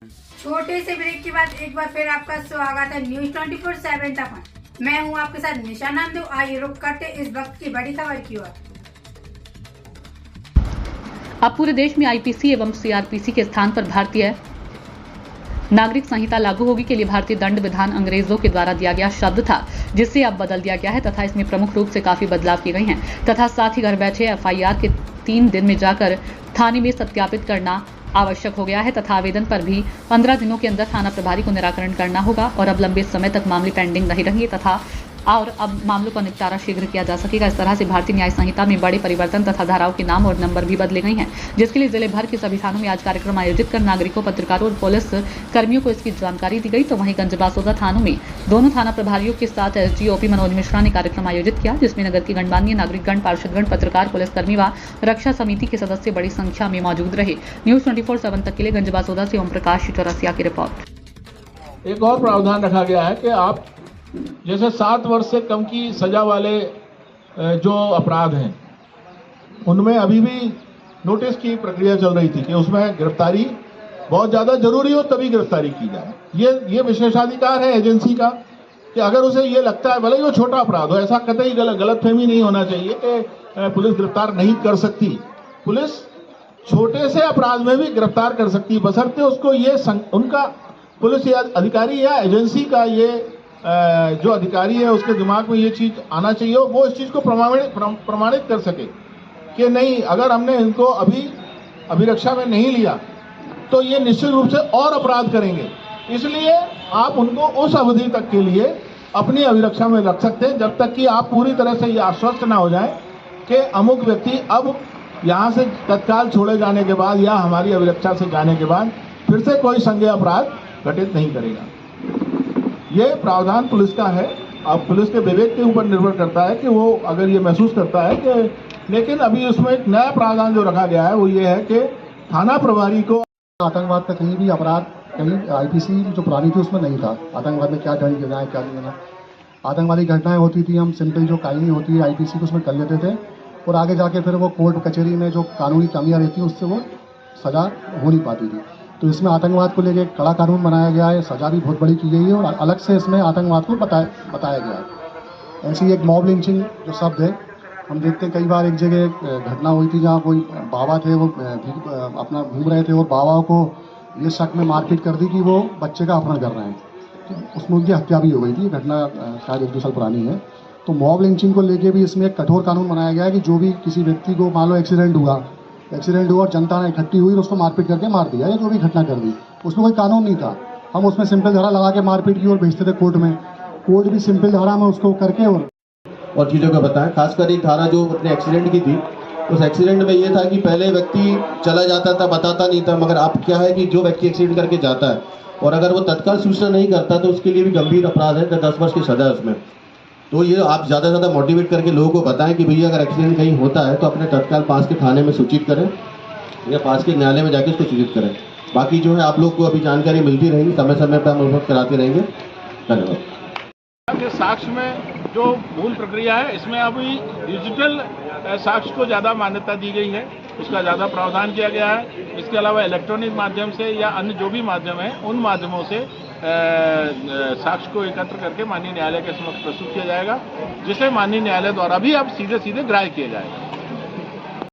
छोटे से ब्रेक के बाद एक बार फिर आपका स्वागत है न्यूज 24/7 तक। मैं हूं आपके साथ निशा नंदू। आइए रुक करते इस वक्त की बड़ी खबर की ओर। अब पूरे देश में आईपीसी एवं सीआरपीसी के स्थान पर भारतीय नागरिक संहिता लागू होगी के लिए भारतीय दंड विधान अंग्रेजों के द्वारा दिया गया शब्द था, जिससे अब बदल दिया गया है तथा इसमें प्रमुख रूप से काफी बदलाव किए गए हैं तथा साथ ही घर बैठे एफआईआर के 3 दिन में जाकर थाने में सत्यापित करना आवश्यक हो गया है तथा आवेदन पर भी 15 दिनों के अंदर थाना प्रभारी को निराकरण करना होगा और अब लंबे समय तक मामले पेंडिंग नहीं रहेंगे तथा अब मामलों का निपटारा शीघ्र किया जा सकेगा। इस तरह से भारतीय न्याय संहिता में बड़े परिवर्तन तथा धाराओं के नाम और नंबर भी बदले गए हैं, जिसके लिए जिले भर के सभी थानों में आज कार्यक्रम आयोजित कर नागरिकों, पत्रकारों और पुलिस कर्मियों को इसकी जानकारी दी गई। तो वहीं गंजबासौदा थानों में दोनों थाना प्रभारियों के साथ एसडीओपी मनोज मिश्रा ने कार्यक्रम आयोजित किया, जिसमें नगर के गणमान्य नागरिकगण, पार्षदगण, पत्रकार, पुलिसकर्मी व रक्षा समिति के सदस्य बड़ी संख्या में मौजूद रहे। न्यूज 24/7 तक के लिए गंजबासौदा से ओम प्रकाश चौरसिया की रिपोर्ट। एक और प्रावधान रखा गया है कि आप जैसे 7 वर्ष से कम की सजा वाले जो अपराध हैं उनमें अभी भी नोटिस की प्रक्रिया चल रही थी कि उसमें गिरफ्तारी बहुत ज़्यादा जरूरी हो तभी गिरफ्तारी की जाए। ये विशेषाधिकार है एजेंसी का कि अगर उसे ये लगता है, भले ही वो छोटा अपराध हो, ऐसा कतई गलतफहमी नहीं होना चाहिए कि पुलिस गिरफ्तार नहीं कर सकती। पुलिस छोटे से अपराध में भी गिरफ्तार कर सकती है, बशर्ते उसको ये उनका पुलिस या अधिकारी या एजेंसी का ये जो अधिकारी है उसके दिमाग में ये चीज आना चाहिए, वो इस चीज को प्रमाणित कर सके कि नहीं, अगर हमने इनको अभी अभिरक्षा में नहीं लिया तो ये निश्चित रूप से और अपराध करेंगे। इसलिए आप उनको उस अवधि तक के लिए अपनी अभिरक्षा में रख सकते हैं जब तक कि आप पूरी तरह से ये आश्वस्त ना हो जाए कि अमुक व्यक्ति अब यहाँ से तत्काल छोड़े जाने के बाद या हमारी अभिरक्षा से जाने के बाद फिर से कोई संज्ञेय अपराध घटित नहीं करेगा। ये प्रावधान पुलिस का है। अब पुलिस के विवेक के ऊपर निर्भर करता है कि वो अगर ये महसूस करता है कि, लेकिन अभी उसमें एक नया प्रावधान जो रखा गया है वो ये है कि थाना प्रभारी को आतंकवाद का कहीं भी अपराध, कहीं आईपीसी जो पुरानी थी उसमें नहीं था। आतंकवाद में क्या दंड देना है, क्या नहीं देना। आतंकवादी घटनाएं होती थी, हम सिंपल जो कानूनी होती है आईपीसी को उसमें कर लेते थे और आगे जाके फिर वो कोर्ट कचहरी में जो कानूनी कमियाँ रहती हैं उससे वो सजा हो नहीं पाती थी। तो इसमें आतंकवाद को लेकर कड़ा कानून बनाया गया है, सजा भी बहुत बड़ी की गई है और अलग से इसमें आतंकवाद को बताया गया है। ऐसी एक मॉब लिंचिंग जो शब्द है, हम देखते हैं कई बार एक जगह घटना हुई थी जहाँ कोई बाबा थे, वो अपना घूम रहे थे और बाबा को ये शक में मारपीट कर दी कि वो बच्चे का अपहरण कर रहे हैं, तो उसमें उनकी हत्या भी हो गई थी। घटना शायद 1-2 साल पुरानी है। तो मॉब लिंचिंग को लेके भी इसमें एक कठोर कानून बनाया गया है कि जो भी किसी व्यक्ति को मान लो एक्सीडेंट हुआ और जनता ने इकट्ठी हुई और उसको मारपीट करके मार दिया या जो भी घटना कर दी, उसमें कोई कानून नहीं था। हम उसमें सिंपल धारा लगा के मारपीट की और भेजते थे कोर्ट में। कोर्ट भी सिंपल धारा में उसको करके और चीज़ों का बताएं। खासकर एक धारा जो अपने एक्सीडेंट की थी, उस एक्सीडेंट में ये था कि पहले व्यक्ति चला जाता था, बताता नहीं था, मगर अब क्या है कि जो व्यक्ति एक्सीडेंट करके जाता है और अगर वो तत्काल सूचना नहीं करता तो उसके लिए भी गंभीर अपराध है, 10 वर्ष की सजा है उसमें। तो ये आप ज़्यादा से ज़्यादा मोटिवेट करके लोगों को बताएं कि भैया अगर एक्सीडेंट कहीं होता है तो अपने तत्काल पास के थाने में सूचित करें या पास के न्यायालय में जाके उसको सूचित करें। बाकी जो है आप लोग को अभी जानकारी मिलती रहेगी, समय समय पर हम उपलब्ध कराते रहेंगे। धन्यवाद। साक्ष्य में जो मूल प्रक्रिया है इसमें अभी डिजिटल साक्ष्य को ज़्यादा मान्यता दी गई है, उसका ज़्यादा प्रावधान किया गया है। इसके अलावा इलेक्ट्रॉनिक माध्यम से या अन्य जो भी माध्यम है उन माध्यमों से साक्ष्य को एकत्र करके माननीय न्यायालय के समक्ष प्रस्तुत किया जाएगा, जिसे माननीय न्यायालय द्वारा भी अब सीधे ग्राह्य किया जाएगा।